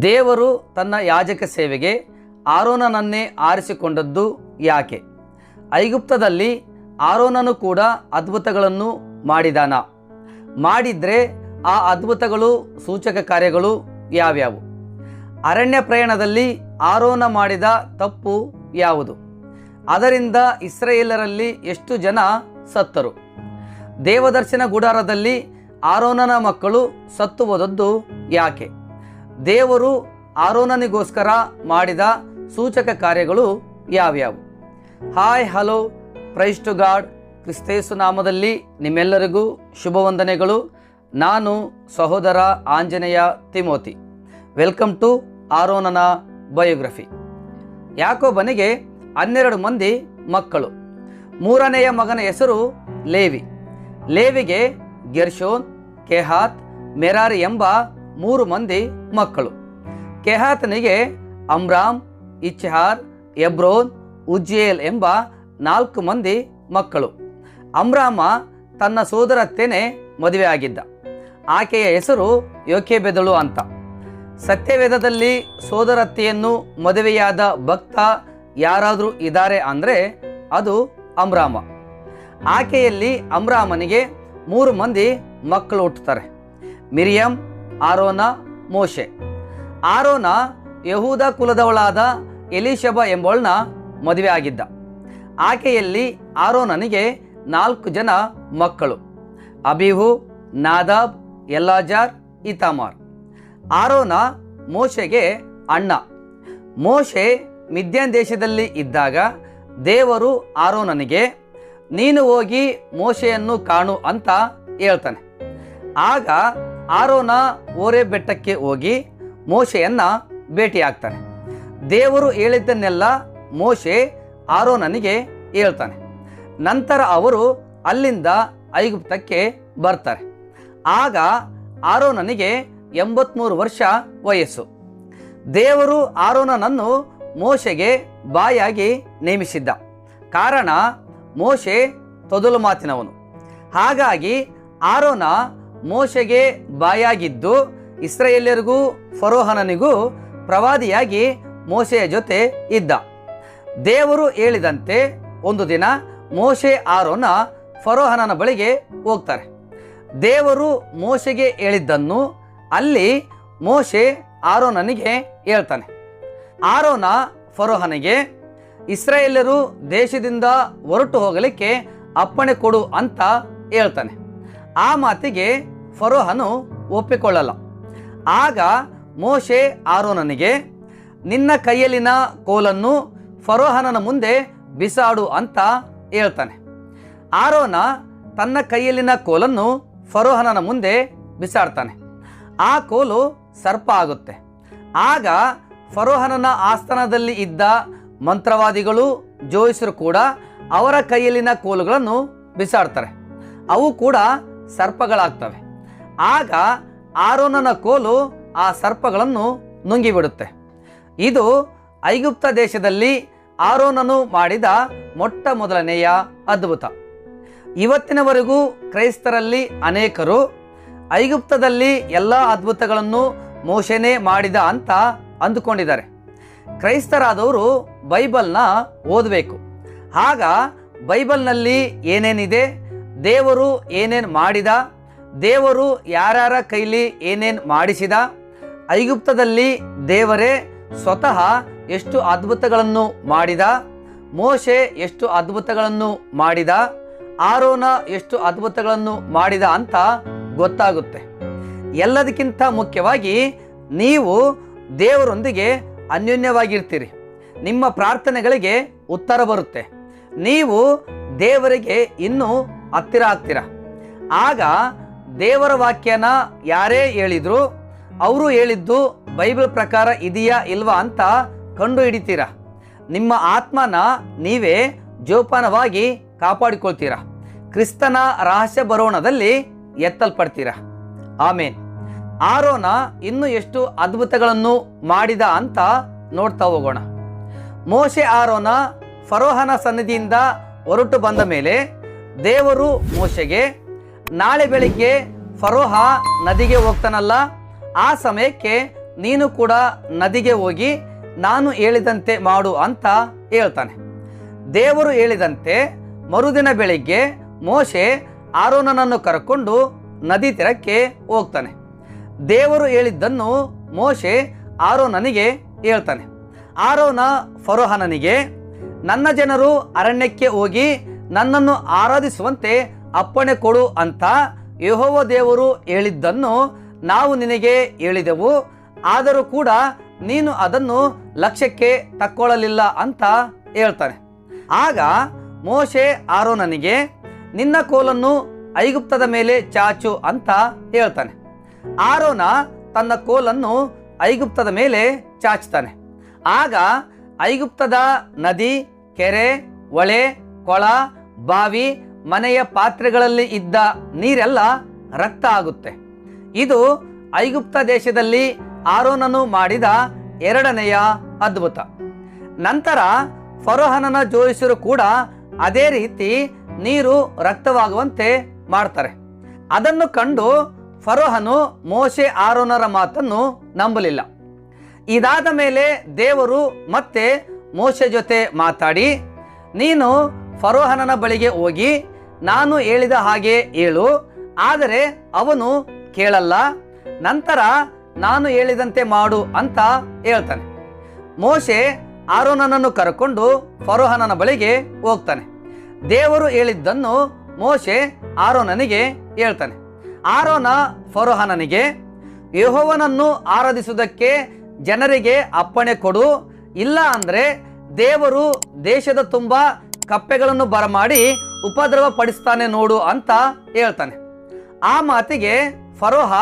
ದೇವರು ತನ್ನ ಯಾಜಕ ಸೇವೆಗೆ ಆರೋನನನ್ನೇ ಆರಿಸಿಕೊಂಡದ್ದು ಯಾಕೆ? ಐಗುಪ್ತದಲ್ಲಿ ಆರೋನನು ಕೂಡ ಅದ್ಭುತಗಳನ್ನು ಮಾಡಿದಾನ? ಮಾಡಿದ್ರೆ ಆ ಅದ್ಭುತಗಳು ಸೂಚಕ ಕಾರ್ಯಗಳು ಯಾವ್ಯಾವು? ಅರಣ್ಯ ಪ್ರಯಾಣದಲ್ಲಿ ಆರೋನ ಮಾಡಿದ ತಪ್ಪು ಯಾವುದು? ಅದರಿಂದ ಇಸ್ರಾಯೇಲರಲ್ಲಿ ಎಷ್ಟು ಜನ ಸತ್ತರು? ದೇವದರ್ಶನ ಗುಡಾರದಲ್ಲಿ ಆರೋನನ ಮಕ್ಕಳು ಸತ್ತು ಹೋದದ್ದು ಯಾಕೆ? ದೇವರು ಆರೋನನಿಗೋಸ್ಕರ ಮಾಡಿದ ಸೂಚಕ ಕಾರ್ಯಗಳು ಯಾವ್ಯಾವು? Hi hello praise to God. ಕ್ರಿಸ್ತೇಸು ನಾಮದಲ್ಲಿ ನಿಮ್ಮೆಲ್ಲರಿಗೂ ಶುಭವಂದನೆಗಳು. ನಾನು ಸಹೋದರ ಆಂಜನೇಯ ತಿಮೋತಿ. ವೆಲ್ಕಮ್ ಟು ಆರೋನನ ಬಯೋಗ್ರಫಿ. ಯಾಕೋಬನಿಗೆ 12 ಮಂದಿ ಮಕ್ಕಳು. ಮೂರನೆಯ ಮಗನ ಹೆಸರು ಲೇವಿ. ಲೇವಿಗೆ ಗೆರ್ಷೋನ್, ಕೆಹಾತ್, ಮೆರಾರಿ ಎಂಬ 3 ಮಂದಿ ಮಕ್ಕಳು. ಕೆಹಾತನಿಗೆ ಅಮ್ರಾಮ್, ಇಚ್ಹಾರ್, ಎಬ್ರೋನ್, ಉಜ್ಜೇಲ್ ಎಂಬ 4 ಮಂದಿ ಮಕ್ಕಳು. ಅಮ್ರಾಮ ತನ್ನ ಸೋದರತ್ತೆನೇ ಮದುವೆ ಆಗಿದ್ದ. ಆಕೆಯ ಹೆಸರು ಯೋಕೆಬೆದಳು ಅಂತ. ಸತ್ಯವೇದದಲ್ಲಿ ಸೋದರತ್ತೆಯನ್ನು ಮದುವೆಯಾದ ಭಕ್ತ ಯಾರಾದರೂ ಇದ್ದಾರೆ ಅಂದರೆ ಅದು ಅಮ್ರಾಮ. ಆಕೆಯಲ್ಲಿ ಅಮ್ರಾಮನಿಗೆ 3 ಮಂದಿ ಮಕ್ಕಳು ಹುಟ್ಟುತ್ತಾರೆ. ಮಿರಿಯಮ್, ಆರೋನ, ಮೋಶೆ. ಆರೋನ ಯಹೂದ ಕುಲದವಳಾದ ಎಲಿಷಬ ಎಂಬವಳನ್ನ ಮದುವೆ ಆಗಿದ್ದ. ಆಕೆಯಲ್ಲಿ ಆರೋನನಿಗೆ 4 ಜನ ಮಕ್ಕಳು: ಅಬಿಹು, ನಾದಾಬ್, ಎಲ್ಲಾಜಾರ್, ಇತಾಮಾರ್. ಆರೋನ ಮೋಶೆಗೆ ಅಣ್ಣ. ಮೋಶೆ ಮಿದ್ಯಾನ್ ದೇಶದಲ್ಲಿ ಇದ್ದಾಗ ದೇವರು ಆರೋನನಿಗೆ ನೀನು ಹೋಗಿ ಮೋಶೆಯನ್ನು ಕಾಣು ಅಂತ ಹೇಳ್ತಾನೆ. ಆಗ ಆರೋನ ಓರೆ ಬೆಟ್ಟಕ್ಕೆ ಹೋಗಿ ಮೋಶೆಯನ್ನು ಭೇಟಿಯಾಗ್ತಾನೆ. ದೇವರು ಹೇಳಿದ್ದನ್ನೆಲ್ಲ ಮೋಶೆ ಆರೋನನಿಗೆ ಹೇಳ್ತಾನೆ. ನಂತರ ಅವರು ಅಲ್ಲಿಂದ ಐಗುಪ್ತಕ್ಕೆ ಬರ್ತಾರೆ. ಆಗ ಆರೋನನಿಗೆ 83 ವರ್ಷ ವಯಸ್ಸು. ದೇವರು ಆರೋನನನ್ನು ಮೋಶೆಗೆ ಬಾಯಾಗಿ ನೇಮಿಸಿದ್ದ. ಕಾರಣ ಮೋಶೆ ತೊದಲು ಮಾತಿನವನು. ಹಾಗಾಗಿ ಆರೋನ ಮೋಶೆಗೆ ಬಾಯಾಗಿದ್ದು ಇಸ್ರಾಯೇಲ್ಯರಿಗೂ ಫರೋಹನನಿಗೂ ಪ್ರವಾದಿಯಾಗಿ ಮೋಶೆಯ ಜೊತೆ ಇದ್ದ. ದೇವರು ಹೇಳಿದಂತೆ ಒಂದು ದಿನ ಮೋಶೆ ಆರೋನ ಫರೋಹನನ ಬಳಿಗೆ ಹೋಗ್ತಾರೆ. ದೇವರು ಮೋಶೆಗೆ ಹೇಳಿದ್ದನ್ನು ಅಲ್ಲಿ ಮೋಶೆ ಆರೋನನಿಗೆ ಹೇಳ್ತಾನೆ. ಆರೋನ ಫರೋಹನಿಗೆ ಇಸ್ರಾಯೇಲ್ಯರು ದೇಶದಿಂದ ಹೊರಟು ಹೋಗಲಿಕ್ಕೆ ಅಪ್ಪಣೆ ಕೊಡು ಅಂತ ಹೇಳ್ತಾನೆ. ಆ ಮಾತಿಗೆ ಫರೋಹನು ಒಪ್ಪಿಕೊಳ್ಳಲ್ಲ. ಆಗ ಮೋಶೆ ಆರೋನನಿಗೆ ನಿನ್ನ ಕೈಯಲ್ಲಿನ ಕೋಲನ್ನು ಫರೋಹನನ ಮುಂದೆ ಬಿಸಾಡು ಅಂತ ಹೇಳ್ತಾನೆ. ಆರೋನ ತನ್ನ ಕೈಯಲ್ಲಿನ ಕೋಲನ್ನು ಫರೋಹನನ ಮುಂದೆ ಬಿಸಾಡ್ತಾನೆ. ಆ ಕೋಲು ಸರ್ಪ ಆಗುತ್ತೆ. ಆಗ ಫರೋಹನನ ಆಸ್ಥಾನದಲ್ಲಿ ಇದ್ದ ಮಂತ್ರವಾದಿಗಳು, ಜೋಯಿಸರು ಕೂಡ ಅವರ ಕೈಯಲ್ಲಿನ ಕೋಲುಗಳನ್ನು ಬಿಸಾಡ್ತಾರೆ. ಅವು ಕೂಡ ಸರ್ಪಗಳಾಗ್ತವೆ. ಆಗ ಆರೋನನ ಕೋಲು ಆ ಸರ್ಪಗಳನ್ನು ನುಂಗಿಬಿಡುತ್ತೆ. ಇದು ಐಗುಪ್ತ ದೇಶದಲ್ಲಿ ಆರೋನನು ಮಾಡಿದ ಮೊಟ್ಟ ಮೊದಲನೆಯ ಅದ್ಭುತ. ಇವತ್ತಿನವರೆಗೂ ಕ್ರೈಸ್ತರಲ್ಲಿ ಅನೇಕರು ಐಗುಪ್ತದಲ್ಲಿ ಎಲ್ಲ ಅದ್ಭುತಗಳನ್ನು ಮೋಶೆನೇ ಮಾಡಿದ ಅಂತ ಅಂದುಕೊಂಡಿದ್ದಾರೆ. ಕ್ರೈಸ್ತರಾದವರು ಬೈಬಲ್ನ ಓದಬೇಕು. ಆಗ ಬೈಬಲ್ನಲ್ಲಿ ಏನೇನಿದೆ, ದೇವರು ಏನೇನು ಮಾಡಿದ, ದೇವರು ಯಾರ್ಯಾರ ಕೈಲಿ ಏನೇನು ಮಾಡಿಸಿದ, ಐಗುಪ್ತದಲ್ಲಿ ದೇವರೇ ಸ್ವತಃ ಎಷ್ಟು ಅದ್ಭುತಗಳನ್ನು ಮಾಡಿದ, ಮೋಶೆ ಎಷ್ಟು ಅದ್ಭುತಗಳನ್ನು ಮಾಡಿದ, ಆರೋನ ಎಷ್ಟು ಅದ್ಭುತಗಳನ್ನು ಮಾಡಿದ ಅಂತ ಗೊತ್ತಾಗುತ್ತೆ. ಎಲ್ಲದಕ್ಕಿಂತ ಮುಖ್ಯವಾಗಿ ನೀವು ದೇವರೊಂದಿಗೆ ಅನ್ಯೋನ್ಯವಾಗಿರ್ತೀರಿ. ನಿಮ್ಮ ಪ್ರಾರ್ಥನೆಗಳಿಗೆ ಉತ್ತರ ಬರುತ್ತೆ. ನೀವು ದೇವರಿಗೆ ಇನ್ನೂ ಹತ್ತಿರ ಆಗ್ತೀರ. ಆಗ ದೇವರ ವಾಕ್ಯನ ಯಾರೇ ಹೇಳಿದ್ರು ಅವರು ಹೇಳಿದ್ದು ಬೈಬಲ್ ಪ್ರಕಾರ ಇದೆಯಾ ಇಲ್ವಾ ಅಂತ ಕಂಡು ಹಿಡಿತೀರ. ನಿಮ್ಮ ಆತ್ಮನ ನೀವೇ ಜೋಪಾನವಾಗಿ ಕಾಪಾಡಿಕೊಳ್ತೀರ. ಕ್ರಿಸ್ತನ ರಹಸ್ಯ ಬರೋಣದಲ್ಲಿ ಎತ್ತಲ್ಪಡ್ತೀರ. ಆಮೇನ್. ಆರೋನ ಇನ್ನೂ ಎಷ್ಟು ಅದ್ಭುತಗಳನ್ನು ಮಾಡಿದ ಅಂತ ನೋಡ್ತಾ ಹೋಗೋಣ. ಮೋಶೆ ಆರೋನ ಫರೋಹನ ಸನ್ನಿಧಿಯಿಂದ ಹೊರಟು ಬಂದ ಮೇಲೆ ದೇವರು ಮೋಶೆಗೆ ನಾಳೆ ಬೆಳಿಗ್ಗೆ ಫರೋಹ ನದಿಗೆ ಹೋಗ್ತಾನಲ್ಲ, ಆ ಸಮಯಕ್ಕೆ ನೀನು ಕೂಡ ನದಿಗೆ ಹೋಗಿ ನಾನು ಹೇಳಿದಂತೆ ಮಾಡು ಅಂತ ಹೇಳ್ತಾನೆ. ದೇವರು ಹೇಳಿದಂತೆ ಮರುದಿನ ಬೆಳಿಗ್ಗೆ ಮೋಶೆ ಆರೋನನನ್ನು ಕರ್ಕೊಂಡು ನದಿ ತೀರಕ್ಕೆ ಹೋಗ್ತಾನೆ. ದೇವರು ಹೇಳಿದ್ದನ್ನು ಮೋಶೆ ಆರೋನನಿಗೆ ಹೇಳ್ತಾನೆ. ಆರೋನ ಫರೋಹನನಿಗೆ, ನನ್ನ ಜನರು ಅರಣ್ಯಕ್ಕೆ ಹೋಗಿ ನನ್ನನ್ನು ಆರಾಧಿಸುವಂತೆ ಅಪ್ಪಣೆ ಕೊಡು ಅಂತ ಯೆಹೋವ ದೇವರು ಹೇಳಿದ್ದನ್ನು ನಾವು ನಿನಗೆ ಹೇಳಿದೆವು, ಆದರೂ ಕೂಡ ನೀನು ಅದನ್ನು ಲಕ್ಷ್ಯಕ್ಕೆ ತಕ್ಕೊಳ್ಳಲಿಲ್ಲ ಅಂತ ಹೇಳ್ತಾನೆ. ಆಗ ಮೋಶೆ ಆರೋನನಿಗೆ, ನಿನ್ನ ಕೋಲನ್ನು ಐಗುಪ್ತದ ಮೇಲೆ ಚಾಚು ಅಂತ ಹೇಳ್ತಾನೆ. ಆರೋನ ತನ್ನ ಕೋಲನ್ನು ಐಗುಪ್ತದ ಮೇಲೆ ಚಾಚ್ತಾನೆ. ಆಗ ಐಗುಪ್ತದ ನದಿ, ಕೆರೆ, ಹೊಳೆ, ಕೊಳ, ಬಾವಿ, ಮನೆಯ ಪಾತ್ರೆಗಳಲ್ಲಿ ಇದ್ದ ನೀರೆಲ್ಲ ರಕ್ತ ಆಗುತ್ತೆ. ಇದು ಐಗುಪ್ತ ದೇಶದಲ್ಲಿ ಆರೋನನು ಮಾಡಿದ ಎರಡನೆಯ ಅದ್ಭುತ. ನಂತರ ಫರೋಹನನ ಜೋಯಿಸರು ಕೂಡ ಅದೇ ರೀತಿ ನೀರು ರಕ್ತವಾಗುವಂತೆ ಮಾಡ್ತಾರೆ. ಅದನ್ನು ಕಂಡು ಫರೋಹನು ಮೋಶೆ ಆರೋನರ ಮಾತನ್ನು ನಂಬಲಿಲ್ಲ. ಇದಾದ ಮೇಲೆ ದೇವರು ಮತ್ತೆ ಮೋಶೆ ಜೊತೆ ಮಾತಾಡಿ, ನೀನು ಫರೋಹನನ ಬಳಿಗೆ ಹೋಗಿ ನಾನು ಹೇಳಿದ ಹಾಗೆ ಹೇಳು, ಆದರೆ ಅವನು ಕೇಳಲ್ಲ, ನಂತರ ನಾನು ಹೇಳಿದಂತೆ ಮಾಡು ಅಂತ ಹೇಳ್ತಾನೆ. ಮೋಶೆ ಆರೋನನನ್ನು ಕರ್ಕೊಂಡು ಫರೋಹನನ ಬಳಿಗೆ ಹೋಗ್ತಾನೆ. ದೇವರು ಹೇಳಿದ್ದನ್ನು ಮೋಶೆ ಆರೋನನಿಗೆ ಹೇಳ್ತಾನೆ. ಆರೋನ ಫರೋಹನನಿಗೆ, ಯೆಹೋವನನ್ನು ಆರಾಧಿಸುವುದಕ್ಕೆ ಜನರಿಗೆ ಅಪ್ಪಣೆ ಕೊಡು, ಇಲ್ಲ ಅಂದರೆ ದೇವರು ದೇಶದ ತುಂಬ ಕಪ್ಪೆಗಳನ್ನು ಬರಮಾಡಿ ಉಪದ್ರವ ಪಡಿಸ್ತಾನೆ ನೋಡು ಅಂತ ಹೇಳ್ತಾನೆ. ಆ ಮಾತಿಗೆ ಫರೋಹ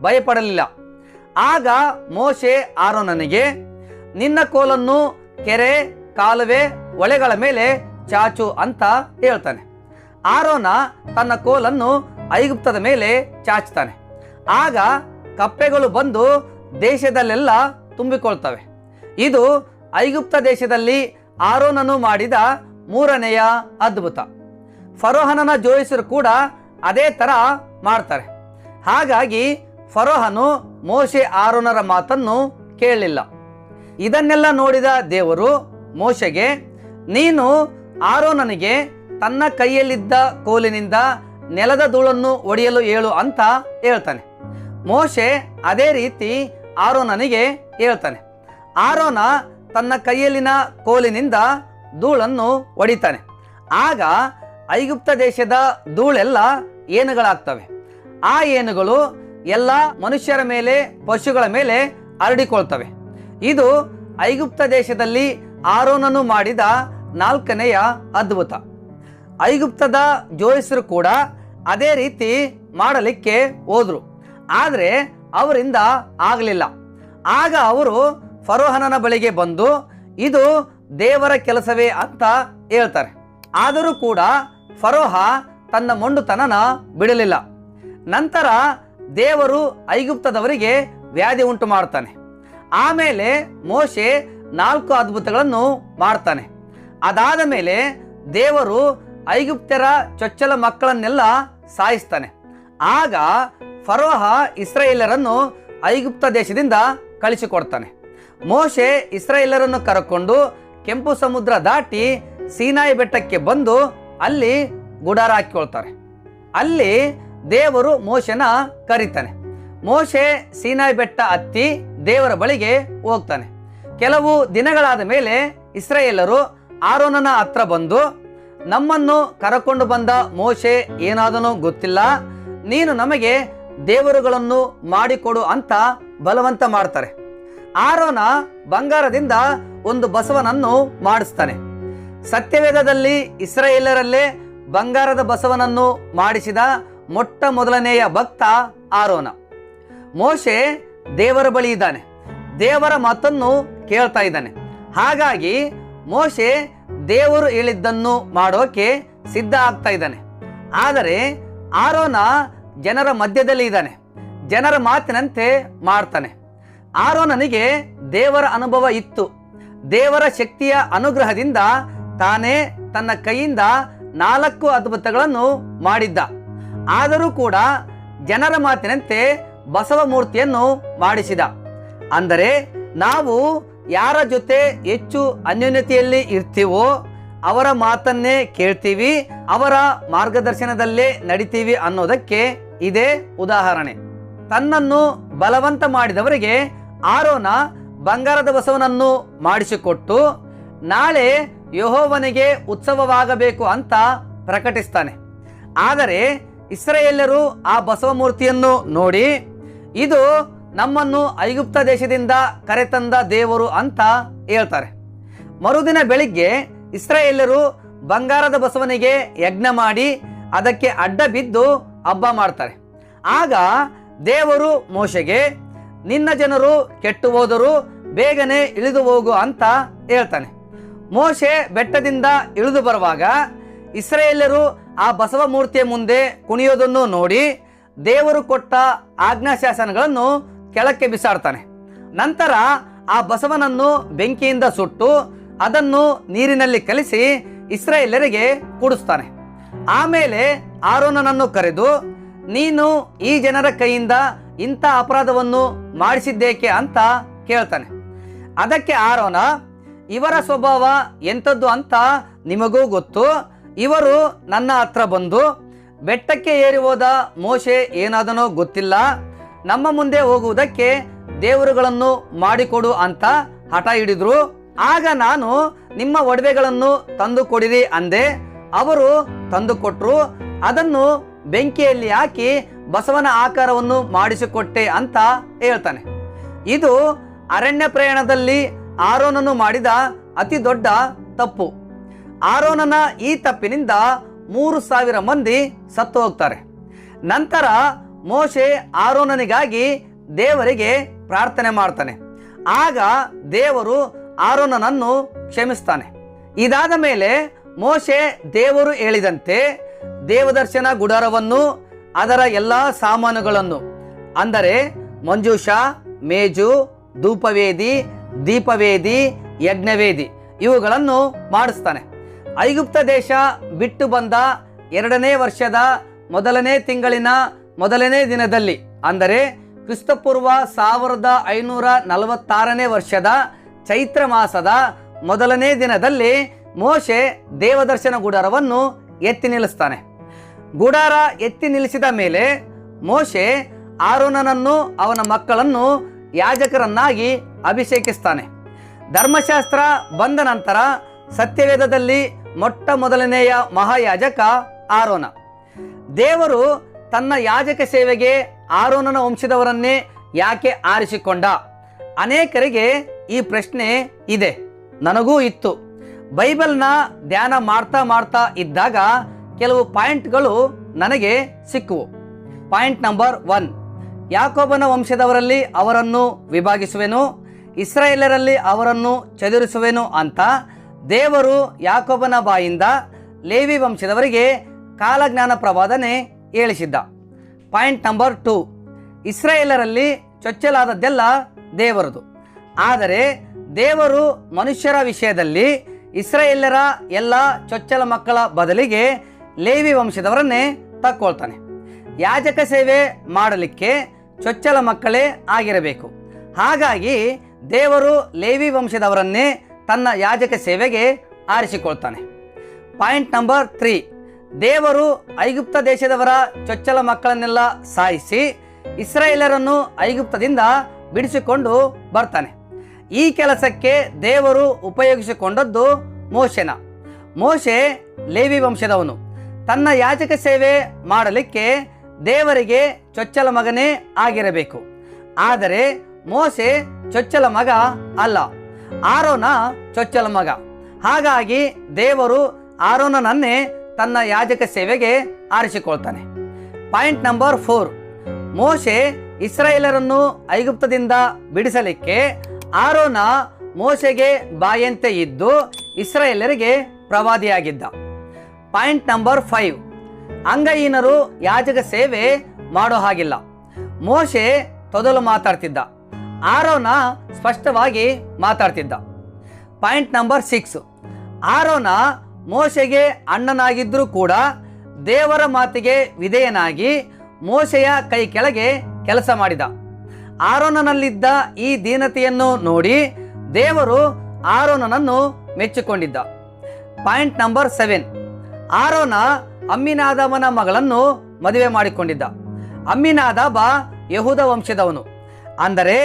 ಭಯಪಡಲಿಲ್ಲ. ಆಗ ಮೋಶೆ ಆರೋನನಿಗೆ, ನಿನ್ನ ಕೋಲನ್ನು ಕೆರೆ, ಕಾಲುವೆ, ಹೊಳೆಗಳ ಮೇಲೆ ಚಾಚು ಅಂತ ಹೇಳ್ತಾನೆ. ಆರೋನ ತನ್ನ ಕೋಲನ್ನು ಐಗುಪ್ತದ ಮೇಲೆ ಚಾಚ್ತಾನೆ. ಆಗ ಕಪ್ಪೆಗಳು ಬಂದು ದೇಶದಲ್ಲೆಲ್ಲ ತುಂಬಿಕೊಳ್ತವೆ. ಇದು ಐಗುಪ್ತ ದೇಶದಲ್ಲಿ ಆರೋನನು ಮಾಡಿದ ಮೂರನೆಯ ಅದ್ಭುತ. ಫರೋಹನನ ಜೋಯಿಸರು ಕೂಡ ಅದೇ ಥರ ಮಾಡ್ತಾರೆ. ಹಾಗಾಗಿ ಫರೋಹನು ಮೋಶೆ ಆರೋನರ ಮಾತನ್ನು ಕೇಳಲಿಲ್ಲ. ಇದನ್ನೆಲ್ಲ ನೋಡಿದ ದೇವರು ಮೋಶೆಗೆ, ನೀನು ಆರೋನನಿಗೆ ತನ್ನ ಕೈಯಲ್ಲಿದ್ದ ಕೋಲಿನಿಂದ ನೆಲದ ಧೂಳನ್ನು ಒಡೆಯಲು ಹೇಳು ಅಂತ ಹೇಳ್ತಾನೆ. ಮೋಶೆ ಅದೇ ರೀತಿ ಆರೋನನಿಗೆ ಹೇಳ್ತಾನೆ. ಆರೋನ ತನ್ನ ಕೈಯಲ್ಲಿನ ಕೋಲಿನಿಂದ ಧೂಳನ್ನು ಒಡಿತಾನೆ. ಆಗ ಐಗುಪ್ತ ದೇಶದ ಧೂಳೆಲ್ಲ ಏನುಗಳಾಗ್ತವೆ. ಆ ಏನುಗಳು ಎಲ್ಲ ಮನುಷ್ಯರ ಮೇಲೆ, ಪಶುಗಳ ಮೇಲೆ ಹರಡಿಕೊಳ್ತವೆ. ಇದು ಐಗುಪ್ತ ದೇಶದಲ್ಲಿ ಆರೋನನು ಮಾಡಿದ ನಾಲ್ಕನೆಯ ಅದ್ಭುತ. ಐಗುಪ್ತದ ಜೋಯಿಸರು ಕೂಡ ಅದೇ ರೀತಿ ಮಾಡಲಿಕ್ಕೆ ಹೋದ್ರು, ಆದರೆ ಅವರಿಂದ ಆಗಲಿಲ್ಲ. ಆಗ ಅವರು ಫರೋಹನನ ಬಳಿಗೆ ಬಂದು, ಇದು ದೇವರ ಕೆಲಸವೇ ಅಂತ ಹೇಳ್ತಾರೆ. ಆದರೂ ಕೂಡ ಫರೋಹ ತನ್ನ ಮೊಂಡುತನನ ಬಿಡಲಿಲ್ಲ. ನಂತರ ದೇವರು ಐಗುಪ್ತದವರಿಗೆ ವ್ಯಾಧಿ ಉಂಟು ಮಾಡ್ತಾನೆ. ಆಮೇಲೆ ಮೋಶೆ 4 ಅದ್ಭುತಗಳನ್ನು ಮಾಡ್ತಾನೆ. ಅದಾದ ಮೇಲೆ ದೇವರು ಐಗುಪ್ತ್ಯರ ಚೊಚ್ಚಲ ಮಕ್ಕಳನ್ನೆಲ್ಲ ಸಾಯಿಸ್ತಾನೆ. ಆಗ ಫರೋಹ ಇಸ್ರಾಯೇಲರನ್ನು ಐಗುಪ್ತ ದೇಶದಿಂದ ಕಳಿಸಿಕೊಡ್ತಾನೆ. ಮೋಶೆ ಇಸ್ರಾಯೇಲರನ್ನು ಕರಕೊಂಡು ಕೆಂಪು ಸಮುದ್ರ ದಾಟಿ ಸೀನಾಯಿ ಬೆಟ್ಟಕ್ಕೆ ಬಂದು ಅಲ್ಲಿ ಗುಡಾರ ಹಾಕಿಕೊಳ್ತಾರೆ. ಅಲ್ಲಿ ದೇವರು ಮೋಶೆನ ಕರೀತಾನೆ. ಮೋಶೆ ಸೀನಾಯಿ ಬೆಟ್ಟ ಹತ್ತಿ ದೇವರ ಬಳಿಗೆ ಹೋಗ್ತಾನೆ. ಕೆಲವು ದಿನಗಳಾದ ಮೇಲೆ ಇಸ್ರಾಯೇಲರು ಆರೋನನ ಹತ್ರ ಬಂದು, ನಮ್ಮನ್ನು ಕರಕೊಂಡು ಬಂದ ಮೋಶೆ ಏನಾದನೋ ಗೊತ್ತಿಲ್ಲ, ನೀನು ನಮಗೆ ದೇವರುಗಳನ್ನು ಮಾಡಿಕೊಡು ಅಂತ ಬಲವಂತ ಮಾಡ್ತಾರೆ. ಆರೋನ ಬಂಗಾರದಿಂದ ಒಂದು ಬಸವನನ್ನು ಮಾಡಿಸ್ತಾನೆ. ಸತ್ಯವೇದದಲ್ಲಿ ಇಸ್ರಾಯೇಲರಲ್ಲೇ ಬಂಗಾರದ ಬಸವನನ್ನು ಮಾಡಿಸಿದ ಮೊಟ್ಟ ಮೊದಲನೆಯ ಭಕ್ತ ಆರೋನ. ಮೋಶೆ ದೇವರ ಬಳಿ ಇದ್ದಾನೆ, ದೇವರ ಮಾತನ್ನು ಕೇಳ್ತಾ ಇದ್ದಾನೆ. ಹಾಗಾಗಿ ಮೋಶೆ ದೇವರು ಹೇಳಿದ್ದನ್ನು ಮಾಡೋಕೆ ಸಿದ್ಧ ಆಗ್ತಾ ಇದ್ದಾನೆ. ಆದರೆ ಆರೋನ ಜನರ ಮಧ್ಯದಲ್ಲಿ ಇದ್ದಾನೆ, ಜನರ ಮಾತಿನಂತೆ ಮಾಡ್ತಾನೆ. ಆರೋನನಿಗೆ ದೇವರ ಅನುಭವ ಇತ್ತು. ದೇವರ ಶಕ್ತಿಯ ಅನುಗ್ರಹದಿಂದ ತಾನೇ ತನ್ನ ಕೈಯಿಂದ 4 ಅದ್ಭುತಗಳನ್ನು ಮಾಡಿದ್ದ. ಆದರೂ ಕೂಡ ಜನರ ಮಾತಿನಂತೆ ಬಸವ ಮೂರ್ತಿಯನ್ನು ಮಾಡಿಸಿದ. ಅಂದರೆ ನಾವು ಯಾರ ಜೊತೆ ಹೆಚ್ಚು ಅನ್ಯೋನ್ಯತೆಯಲ್ಲಿ ಇರ್ತೀವೋ ಅವರ ಮಾತನ್ನೇ ಕೇಳ್ತೀವಿ, ಅವರ ಮಾರ್ಗದರ್ಶನದಲ್ಲೇ ನಡಿತೀವಿ ಅನ್ನೋದಕ್ಕೆ ಇದೇ ಉದಾಹರಣೆ. ತನ್ನನ್ನು ಬಲವಂತ ಮಾಡಿದವರಿಗೆ ಆರೋನ ಬಂಗಾರದ ಬಸವನನ್ನು ಮಾಡಿಸಿಕೊಟ್ಟು ನಾಳೆ ಯೆಹೋವನಿಗೆ ಉತ್ಸವವಾಗಬೇಕು ಅಂತ ಪ್ರಕಟಿಸ್ತಾನೆ. ಆದರೆ ಇಸ್ರಾಯೇಲ್ಯರು ಆ ಬಸವ ಮೂರ್ತಿಯನ್ನು ನೋಡಿ ಇದು ನಮ್ಮನ್ನು ಐಗುಪ್ತ ದೇಶದಿಂದ ಕರೆತಂದ ದೇವರು ಅಂತ ಹೇಳ್ತಾರೆ. ಮರುದಿನ ಬೆಳಿಗ್ಗೆ ಇಸ್ರಾಯೇಲ್ಯರು ಬಂಗಾರದ ಬಸವನಿಗೆ ಯಜ್ಞ ಮಾಡಿ ಅದಕ್ಕೆ ಅಡ್ಡ ಬಿದ್ದು ಹಬ್ಬ ಮಾಡ್ತಾರೆ. ಆಗ ದೇವರು ಮೋಶೆಗೆ ನಿನ್ನ ಜನರು ಕೆಟ್ಟು ಹೋದರು, ಬೇಗನೆ ಇಳಿದು ಹೋಗು ಅಂತ ಹೇಳ್ತಾನೆ. ಮೋಶೆ ಬೆಟ್ಟದಿಂದ ಇಳಿದು ಬರುವಾಗ ಇಸ್ರಾಯೇಲ್ಯರು ಆ ಬಸವ ಮೂರ್ತಿಯ ಮುಂದೆ ಕುಣಿಯೋದನ್ನು ನೋಡಿ ದೇವರು ಕೊಟ್ಟ ಆಜ್ಞಾಶಾಸನಗಳನ್ನು ಕೆಳಕ್ಕೆ ಬಿಸಾಡ್ತಾನೆ. ನಂತರ ಆ ಬಸವನನ್ನು ಬೆಂಕಿಯಿಂದ ಸುಟ್ಟು ಅದನ್ನು ನೀರಿನಲ್ಲಿ ಕಲಿಸಿ ಇಸ್ರಾಯೇಲ್ಯರಿಗೆ ಕುಡಿಸ್ತಾನೆ. ಆಮೇಲೆ ಆರೋನನನ್ನು ಕರೆದು ನೀನು ಈ ಜನರ ಕೈಯಿಂದ ಇಂಥ ಅಪರಾಧವನ್ನು ಮಾಡಿಸಿದ್ದೇಕೆ ಅಂತ ಕೇಳ್ತಾನೆ. ಅದಕ್ಕೆ ಆರೋನ ಇವರ ಸ್ವಭಾವ ಎಂಥದ್ದು ಅಂತ ನಿಮಗೂ ಗೊತ್ತು. ಇವರು ನನ್ನ ಹತ್ರ ಬಂದು ಬೆಟ್ಟಕ್ಕೆ ಏರಿ ಹೋದ ಮೋಶೆ ಏನಾದನೋ ಗೊತ್ತಿಲ್ಲ, ನಮ್ಮ ಮುಂದೆ ಹೋಗುವುದಕ್ಕೆ ದೇವರುಗಳನ್ನು ಮಾಡಿಕೊಡು ಅಂತ ಹಠ ಹಿಡಿದ್ರು. ಆಗ ನಾನು ನಿಮ್ಮ ಒಡವೆಗಳನ್ನು ತಂದು ಕೊಡಿರಿ ಅಂದೆ. ಅವರು ತಂದು ಕೊಟ್ಟರು. ಅದನ್ನು ಬೆಂಕಿಯಲ್ಲಿ ಹಾಕಿ ಬಸವನ ಆಕಾರವನ್ನು ಮಾಡಿಸಿಕೊಟ್ಟೆ ಅಂತ ಹೇಳ್ತಾನೆ. ಇದು ಅರಣ್ಯ ಪ್ರಯಾಣದಲ್ಲಿ ಆರೋನನು ಮಾಡಿದ ಅತಿ ದೊಡ್ಡ ತಪ್ಪು. ಆರೋನನ ಈ ತಪ್ಪಿನಿಂದ 3,000 ಮಂದಿ ಸತ್ತು ಹೋಗ್ತಾರೆ. ನಂತರ ಮೋಶೆ ಆರೋನನಿಗಾಗಿ ದೇವರಿಗೆ ಪ್ರಾರ್ಥನೆ ಮಾಡ್ತಾನೆ. ಆಗ ದೇವರು ಆರೋನನನ್ನು ಕ್ಷಮಿಸ್ತಾನೆ. ಇದಾದ ಮೇಲೆ ಮೋಶೆ ದೇವರು ಹೇಳಿದಂತೆ ದೇವದರ್ಶನ ಗುಡಾರವನ್ನು ಅದರ ಎಲ್ಲ ಸಾಮಾನುಗಳನ್ನು ಅಂದರೆ ಮಂಜೂಷ, ಮೇಜು, ಧೂಪವೇದಿ, ದೀಪವೇದಿ, ಯಜ್ಞವೇದಿ ಇವುಗಳನ್ನು ಮಾಡಿಸ್ತಾನೆ. ಐಗುಪ್ತ ದೇಶ ಬಿಟ್ಟು ಬಂದ 2ನೇ ವರ್ಷದ 1ನೇ ತಿಂಗಳಿನ 1ನೇ ದಿನದಲ್ಲಿ ಅಂದರೆ ಕ್ರಿಸ್ತಪೂರ್ವ 1546ನೇ ವರ್ಷದ ಚೈತ್ರ ಮಾಸದ 1ನೇ ದಿನದಲ್ಲಿ ಮೋಶೆ ದೇವದರ್ಶನ ಗುಡಾರವನ್ನು ಎತ್ತಿ ನಿಲ್ಲಿಸ್ತಾನೆ. ಗುಡಾರ ಎತ್ತಿ ನಿಲ್ಲಿಸಿದ ಮೇಲೆ ಮೋಶೆ ಆರೋನನನ್ನು ಅವನ ಮಕ್ಕಳನ್ನು ಯಾಜಕರನ್ನಾಗಿ ಅಭಿಷೇಕಿಸ್ತಾನೆ. ಧರ್ಮಶಾಸ್ತ್ರ ಬಂದ ನಂತರ ಸತ್ಯವೇದದಲ್ಲಿ ಮೊಟ್ಟ ಮೊದಲನೆಯ ಮಹಾಯಾಜಕ ಆರೋನ. ದೇವರು ತನ್ನ ಯಾಜಕ ಸೇವೆಗೆ ಆರೋನನ ವಂಶದವರನ್ನೇ ಯಾಕೆ ಆರಿಸಿಕೊಂಡ? ಅನೇಕರಿಗೆ ಈ ಪ್ರಶ್ನೆ ಇದೆ, ನನಗೂ ಇತ್ತು. ಬೈಬಲ್ನ ಧ್ಯಾನ ಮಾಡ್ತಾ ಇದ್ದಾಗ ಕೆಲವು ಪಾಯಿಂಟ್ಗಳು ನನಗೆ ಸಿಕ್ಕುವು. ಪಾಯಿಂಟ್ ನಂಬರ್ 1, ಯಾಕೋಬನ ವಂಶದವರಲ್ಲಿ ಅವರನ್ನು ವಿಭಾಗಿಸುವೆನು, ಇಸ್ರಾಯೇಲರಲ್ಲಿ ಅವರನ್ನು ಚದುರಿಸುವೆನು ಅಂತ ದೇವರು ಯಾಕೋಬನ ಬಾಯಿಂದ ಲೇವಿ ವಂಶದವರಿಗೆ ಕಾಲಜ್ಞಾನ ಪ್ರವಾದನೆ ಹೇಳಿಸಿದ್ದ. ಪಾಯಿಂಟ್ ನಂಬರ್ 2, ಇಸ್ರಾಯೇಲರಲ್ಲಿ ಚೊಚ್ಚಲಾದದ್ದೆಲ್ಲ ದೇವರದು. ಆದರೆ ದೇವರು ಮನುಷ್ಯರ ವಿಷಯದಲ್ಲಿ ಇಸ್ರಾಯೇಲರ ಎಲ್ಲ ಚೊಚ್ಚಲ ಮಕ್ಕಳ ಬದಲಿಗೆ ಲೇವಿ ವಂಶದವರನ್ನೇ ತಕ್ಕೊಳ್ತಾನೆ. ಯಾಜಕ ಸೇವೆ ಮಾಡಲಿಕ್ಕೆ ಚೊಚ್ಚಲ ಮಕ್ಕಳೇ ಆಗಿರಬೇಕು. ಹಾಗಾಗಿ ದೇವರು ಲೇವಿ ವಂಶದವರನ್ನೇ ತನ್ನ ಯಾಜಕ ಸೇವೆಗೆ ಆರಿಸಿಕೊಳ್ತಾನೆ. ಪಾಯಿಂಟ್ ನಂಬರ್ 3, ದೇವರು ಐಗುಪ್ತ ದೇಶದವರ ಚೊಚ್ಚಲ ಮಕ್ಕಳನ್ನೆಲ್ಲ ಸಾಯಿಸಿ ಇಸ್ರಾಯೇಲರನ್ನು ಐಗುಪ್ತದಿಂದ ಬಿಡಿಸಿಕೊಂಡು ಬರ್ತಾನೆ. ಈ ಕೆಲಸಕ್ಕೆ ದೇವರು ಉಪಯೋಗಿಸಿಕೊಂಡದ್ದು ಮೋಶೆನ. ಮೋಶೆ ಲೇವಿ ವಂಶದವನು. ತನ್ನ ಯಾಜಕ ಸೇವೆ ಮಾಡಲಿಕ್ಕೆ ದೇವರಿಗೆ ಚೊಚ್ಚಲ ಮಗನೇ ಆಗಿರಬೇಕು. ಆದರೆ ಮೋಶೆ ಚೊಚ್ಚಲ ಮಗ ಅಲ್ಲ, ಆರೋನ ಚೊಚ್ಚಲ ಮಗ. ಹಾಗಾಗಿ ದೇವರು ಆರೋನನನ್ನೇ ತನ್ನ ಯಾಜಕ ಸೇವೆಗೆ ಆರಿಸಿಕೊಳ್ತಾನೆ. ಪಾಯಿಂಟ್ ನಂಬರ್ 4, ಮೋಶೆ ಇಸ್ರಾಯೇಲರನ್ನು ಐಗುಪ್ತದಿಂದ ಬಿಡಿಸಲಿಕ್ಕೆ ಆರೋನ ಮೋಶೆಗೆ ಬಾಯಂತೆ ಇದ್ದು ಇಸ್ರಾಯೇಲರಿಗೆ ಪ್ರವಾದಿಯಾಗಿದ್ದ. ಪಾಯಿಂಟ್ ನಂಬರ್ 5, ಅಂಗಹೀನರು ಯಾಜಕ ಸೇವೆ ಮಾಡೋ ಹಾಗಿಲ್ಲ. ಮೋಶೆ ತೊದಲು ಮಾತಾಡ್ತಿದ್ದ, ಆರೋನ ಸ್ಪಷ್ಟವಾಗಿ ಮಾತಾಡ್ತಿದ್ದ. ಪಾಯಿಂಟ್ ನಂಬರ್ 6, ಆರೋನ ಮೋಶೆಗೆ ಅಣ್ಣನಾಗಿದ್ದರೂ ಕೂಡ ದೇವರ ಮಾತಿಗೆ ವಿಧೇಯನಾಗಿ ಮೋಶೆಯ ಕೈ ಕೆಳಗೆ ಕೆಲಸ ಮಾಡಿದ. ಆರೋನನಲ್ಲಿದ್ದ ಈ ದೀನತೆಯನ್ನು ನೋಡಿ ದೇವರು ಆರೋನನನ್ನು ಮೆಚ್ಚಿಕೊಂಡಿದ್ದ. ಪಾಯಿಂಟ್ ನಂಬರ್ 7, ಆರೋನ ಅಮ್ಮಿನಾದಾಬನ ಮಗಳನ್ನು ಮದುವೆ ಮಾಡಿಕೊಂಡಿದ್ದ. ಅಮ್ಮಿನಾದಾಬ ಯಹೂದ ವಂಶದವನು, ಅಂದರೆ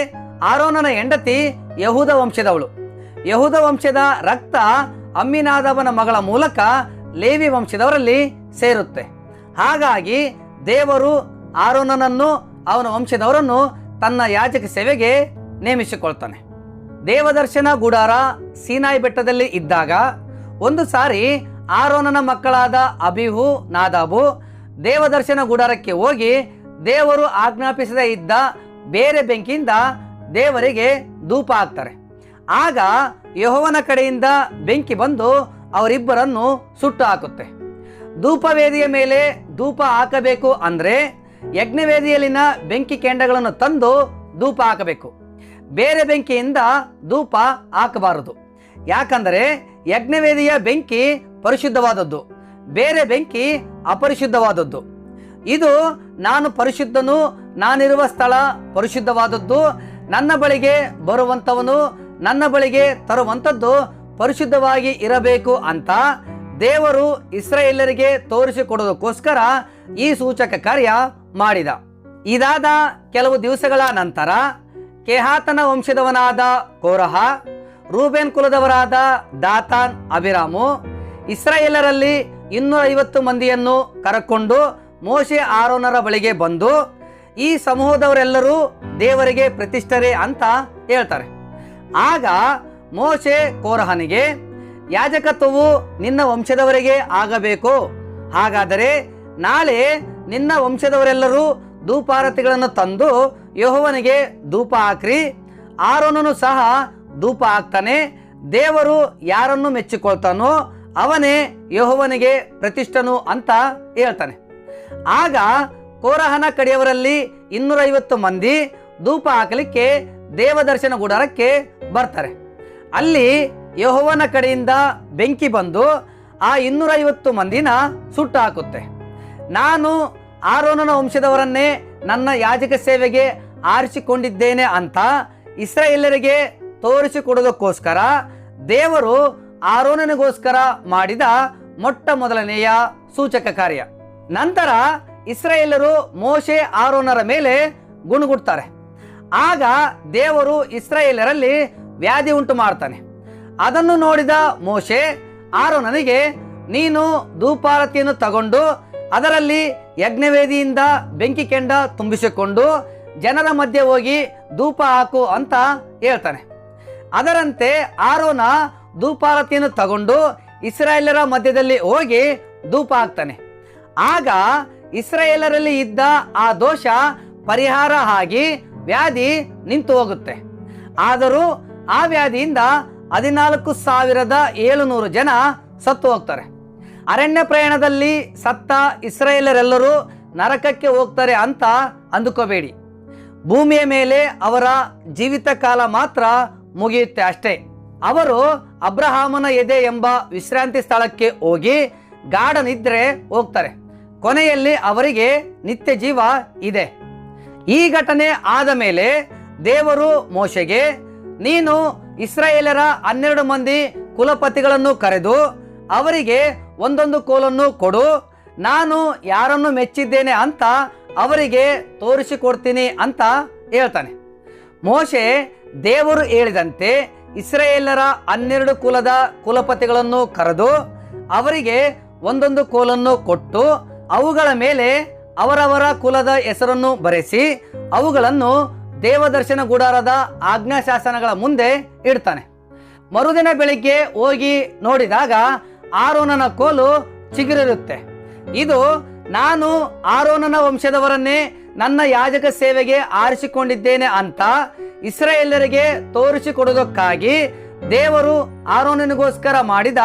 ಆರೋನನ ಹೆಂಡತಿ ಯಹೂದ ವಂಶದವಳು. ಯಹೂದ ವಂಶದ ರಕ್ತ ಅಮ್ಮಿನಾದಾಬನ ಮಗಳ ಮೂಲಕ ಲೇವಿ ವಂಶದವರಲ್ಲಿ ಸೇರುತ್ತೆ. ಹಾಗಾಗಿ ದೇವರು ಆರೋನನನ್ನು ಅವನ ವಂಶದವರನ್ನು ತನ್ನ ಯಾಜಕ ಸೇವೆಗೆ ನೇಮಿಸಿಕೊಳ್ತಾನೆ. ದೇವದರ್ಶನ ಗುಡಾರ ಸೀನಾಯಿ ಬೆಟ್ಟದಲ್ಲಿ ಇದ್ದಾಗ ಒಂದು ಸಾರಿ ಆರೋನನ ಮಕ್ಕಳಾದ ಅಬೀಹು, ನಾದಾಬು ದೇವದರ್ಶನ ಗುಡಾರಕ್ಕೆ ಹೋಗಿ ದೇವರು ಆಜ್ಞಾಪಿಸದೇ ಇದ್ದ ಬೇರೆ ಬೆಂಕಿಯಿಂದ ದೇವರಿಗೆ ಧೂಪ ಹಾಕ್ತಾರೆ. ಆಗ ಯೆಹೋವನ ಕಡೆಯಿಂದ ಬೆಂಕಿ ಬಂದು ಅವರಿಬ್ಬರನ್ನು ಸುಟ್ಟು ಹಾಕುತ್ತೆ. ಧೂಪವೇದಿಯ ಮೇಲೆ ಧೂಪ ಹಾಕಬೇಕು ಅಂದರೆ ಯಜ್ಞವೇದಿಯಲ್ಲಿನ ಬೆಂಕಿ ಕೆಂಡಗಳನ್ನು ತಂದು ಧೂಪ ಹಾಕಬೇಕು. ಬೇರೆ ಬೆಂಕಿಯಿಂದ ಧೂಪ ಹಾಕಬಾರದು. ಯಾಕಂದರೆ ಯಜ್ಞವೇದಿಯ ಬೆಂಕಿ ಪರಿಶುದ್ಧವಾದದ್ದು, ಬೇರೆ ಬೆಂಕಿ ಅಪರಿಶುದ್ಧವಾದದ್ದು. ಇದು ನಾನು ಪರಿಶುದ್ಧನು, ನಾನಿರುವ ಸ್ಥಳ ಪರಿಶುದ್ಧವಾದದ್ದು, ನನ್ನ ಬಳಿಗೆ ಬರುವಂಥವನು ನನ್ನ ಬಳಿಗೆ ತರುವಂಥದ್ದು ಪರಿಶುದ್ಧವಾಗಿ ಇರಬೇಕು ಅಂತ ದೇವರು ಇಸ್ರಾಯೇಲರಿಗೆ ತೋರಿಸಿಕೊಡೋದಕ್ಕೋಸ್ಕರ ಈ ಸೂಚಕ ಕಾರ್ಯ ಮಾಡಿದ. ಇದಾದ ಕೆಲವು ದಿವಸಗಳ ನಂತರ ಕೆಹಾತನ ವಂಶದವನಾದ ಕೋರಹ, ರೂಬೇನ್ ಕುಲದವರಾದ ದಾತಾನ್, ಅಬಿರಾಮು ಇಸ್ರಾಯೇಲರಲ್ಲಿ 250 ಮಂದಿಯನ್ನು ಕರಕೊಂಡು ಮೋಶೆ ಆರೋನರ ಬಳಿಗೆ ಬಂದು, ಈ ಸಮೂಹದವರೆಲ್ಲರೂ ದೇವರಿಗೆ ಪ್ರತಿಷ್ಠರೇ ಅಂತ ಹೇಳ್ತಾರೆ. ಆಗ ಮೋಶೆ ಕೋರಹನಿಗೆ, ಯಾಜಕತ್ವವು ನಿನ್ನ ವಂಶದವರಿಗೆ ಆಗಬೇಕು. ಹಾಗಾದರೆ ನಾಳೆ ನಿನ್ನ ವಂಶದವರೆಲ್ಲರೂ ಧೂಪಾರತಿಗಳನ್ನು ತಂದು ಯೆಹೋವನಿಗೆ ಧೂಪ ಹಾಕ್ರಿ. ಆರೋನನು ಸಹ ಧೂಪ ಹಾಕ್ತಾನೆ. ದೇವರು ಯಾರನ್ನು ಮೆಚ್ಚಿಕೊಳ್ತಾನೋ ಅವನೇ ಯೆಹೋವನಿಗೆ ಪ್ರತಿಷ್ಠನು ಅಂತ ಹೇಳ್ತಾನೆ. ಆಗ ಕೋರಹನ ಕಡೆಯವರಲ್ಲಿ 250 ಮಂದಿ ಧೂಪ ಹಾಕಲಿಕ್ಕೆ ದೇವದರ್ಶನ ಗುಡಾರಕ್ಕೆ ಬರ್ತಾರೆ. ಅಲ್ಲಿ ಯೆಹೋವನ ಕಡೆಯಿಂದ ಬೆಂಕಿ ಬಂದು ಆ 250 ಮಂದಿನ ಸುಟ್ಟು ಹಾಕುತ್ತೆ. ನಾನು ಆರೋನನ ವಂಶದವರನ್ನೇ ನನ್ನ ಯಾಜಕ ಸೇವೆಗೆ ಆರಿಸಿಕೊಂಡಿದ್ದೇನೆ ಅಂತ ಇಸ್ರಾಯೇಲರಿಗೆ ತೋರಿಸಿಕೊಡೋದಕ್ಕೋಸ್ಕರ ದೇವರು ಆರೋನನಿಗೋಸ್ಕರ ಮಾಡಿದ ಮೊಟ್ಟ ಮೊದಲನೆಯ ಸೂಚಕ ಕಾರ್ಯ. ನಂತರ ಇಸ್ರಾಯೇಲರು ಮೋಶೆ ಆರೋನರ ಮೇಲೆ ಗುಣಗುಡ್ತಾರೆ. ಆಗ ದೇವರು ಇಸ್ರಾಯೇಲರಲ್ಲಿ ವ್ಯಾಧಿ ಉಂಟು ಮಾಡ್ತಾನೆ. ಅದನ್ನು ನೋಡಿದ ಮೋಶೆ ಆರೋನನಿಗೆ, ನೀನು ಧೂಪಾರತಿಯನ್ನು ತಗೊಂಡು ಅದರಲ್ಲಿ ಯಜ್ಞವೇದಿಯಿಂದ ಬೆಂಕಿ ಕೆಂಡ ತುಂಬಿಸಿಕೊಂಡು ಜನರ ಮಧ್ಯೆ ಹೋಗಿ ಧೂಪ ಹಾಕು ಅಂತ ಹೇಳ್ತಾನೆ. ಅದರಂತೆ ಆರೋನ ಧೂಪಾರತಿಯನ್ನು ತಗೊಂಡು ಇಸ್ರಾಯೇಲರ ಮಧ್ಯದಲ್ಲಿ ಹೋಗಿ ಧೂಪ ಹಾಕ್ತಾನೆ. ಆಗ ಇಸ್ರಾಯೇಲರಲ್ಲಿ ಇದ್ದ ಆ ದೋಷ ಪರಿಹಾರ ಆಗಿ ವ್ಯಾಧಿ ನಿಂತು ಹೋಗುತ್ತೆ. ಆದರೂ ಆ ವ್ಯಾಧಿಯಿಂದ 14,700 ಜನ ಸತ್ತು ಹೋಗ್ತಾರೆ. ಅರಣ್ಯ ಪ್ರಯಾಣದಲ್ಲಿ ಸತ್ತ ಇಸ್ರಾಯೇಲರೆಲ್ಲರೂ ನರಕಕ್ಕೆ ಹೋಗ್ತಾರೆ ಅಂತ ಅಂದುಕೋಬೇಡಿ. ಭೂಮಿಯ ಮೇಲೆ ಅವರ ಜೀವಿತ ಕಾಲ ಮಾತ್ರ ಮುಗಿಯುತ್ತೆ ಅಷ್ಟೇ. ಅವರು ಅಬ್ರಹಾಮನ ಎದೆ ಎಂಬ ವಿಶ್ರಾಂತಿ ಸ್ಥಳಕ್ಕೆ ಹೋಗಿ ಗಾಢ ನಿದ್ರೆ ಹೋಗ್ತಾರೆ. ಕೊನೆಯಲ್ಲಿ ಅವರಿಗೆ ನಿತ್ಯ ಜೀವ ಇದೆ. ಈ ಘಟನೆ ಆದ ಮೇಲೆ ದೇವರು ಮೋಶೆಗೆ, ನೀನು ಇಸ್ರಾಯೇಲರ 12 ಮಂದಿ ಕುಲಪತಿಗಳನ್ನು ಕರೆದು ಅವರಿಗೆ ಒಂದೊಂದು ಕೋಲನ್ನು ಕೊಡು, ನಾನು ಯಾರನ್ನು ಮೆಚ್ಚಿದ್ದೇನೆ ಅಂತ ಅವರಿಗೆ ತೋರಿಸಿಕೊಡ್ತೀನಿ ಅಂತ ಹೇಳ್ತಾನೆ. ಮೋಶೆ ದೇವರು ಹೇಳಿದಂತೆ ಇಸ್ರಾಯೇಲರ 12 ಕುಲದ ಕುಲಪತಿಗಳನ್ನು ಕರೆದು ಅವರಿಗೆ ಒಂದೊಂದು ಕೋಲನ್ನು ಕೊಟ್ಟು ಅವುಗಳ ಮೇಲೆ ಅವರವರ ಕುಲದ ಹೆಸರನ್ನು ಬರೆಸಿ ಅವುಗಳನ್ನು ದೇವದರ್ಶನ ಗುಡಾರದ ಆಜ್ಞಾಶಾಸನಗಳ ಮುಂದೆ ಇಡ್ತಾನೆ. ಮರುದಿನ ಬೆಳಿಗ್ಗೆ ಹೋಗಿ ನೋಡಿದಾಗ ಆರೋನನ ಕೋಲು ಚಿಗುರಿರುತ್ತೆ. ಇದು ನಾನು ಆರೋನನ ವಂಶದವರನ್ನೇ ನನ್ನ ಯಾಜಕ ಸೇವೆಗೆ ಆರಿಸಿಕೊಂಡಿದ್ದೇನೆ ಅಂತ ಇಸ್ರಾಯೇಲರಿಗೆ ತೋರಿಸಿಕೊಡುವುದಕ್ಕಾಗಿ ದೇವರು ಆರೋನನಿಗೋಸ್ಕರ ಮಾಡಿದ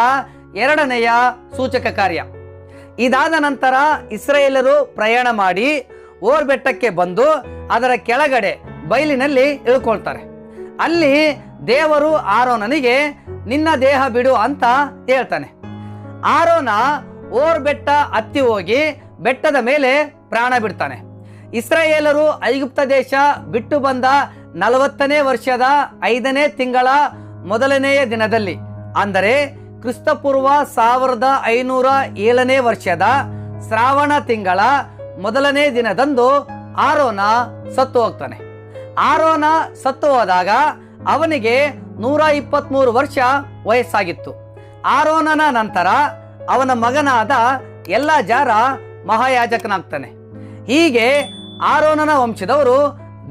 2ನೆಯ ಸೂಚಕ ಕಾರ್ಯ. ಇದಾದ ನಂತರ ಇಸ್ರಾಯೇಲರು ಪ್ರಯಾಣ ಮಾಡಿ ಓರ್ ಬೆಟ್ಟಕ್ಕೆ ಬಂದು ಅದರ ಕೆಳಗಡೆ ಬಯಲಿನಲ್ಲಿ ಇಳ್ಕೊಳ್ತಾರೆ. ಅಲ್ಲಿ ದೇವರು ಆರೋನನಿಗೆ, ನಿನ್ನ ದೇಹ ಬಿಡು ಅಂತ ಹೇಳ್ತಾನೆ. ಆರೋನ ಓರ್ ಬೆಟ್ಟ ಹತ್ತಿ ಹೋಗಿ ಬೆಟ್ಟದ ಮೇಲೆ ಪ್ರಾಣ ಬಿಡ್ತಾನೆ. ಇಸ್ರಾಯೇಲರು ಐಗುಪ್ತ ದೇಶ ಬಿಟ್ಟು ಬಂದ 40ನೇ ವರ್ಷದ 5ನೇ ತಿಂಗಳ ಮೊದಲನೆಯ ದಿನದಲ್ಲಿ, ಅಂದರೆ ಕ್ರಿಸ್ತಪೂರ್ವ 1507ನೇ ವರ್ಷದ ಶ್ರಾವಣ ತಿಂಗಳ ಮೊದಲನೇ ದಿನದಂದು ಆರೋನ ಸತ್ತು ಹೋಗ್ತಾನೆ. ಆರೋನ ಸತ್ತು ಹೋದಾಗ ಅವನಿಗೆ 123 ವರ್ಷ ವಯಸ್ಸಾಗಿತ್ತು. ಆರೋನನ ನಂತರ ಅವನ ಮಗನಾದ ಎಲ್ಲಾಜಾರ ಮಹಾಯಾಜಕನಾಗ್ತಾನೆ. ಹೀಗೆ ಆರೋನನ ವಂಶದವರು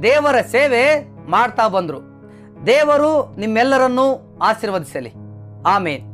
ದೇವರ ಸೇವೆ ಮಾಡ್ತಾ ಬಂದರು. ದೇವರು ನಿಮ್ಮೆಲ್ಲರನ್ನೂ ಆಶೀರ್ವದಿಸಲಿ. ಆಮೇನ್.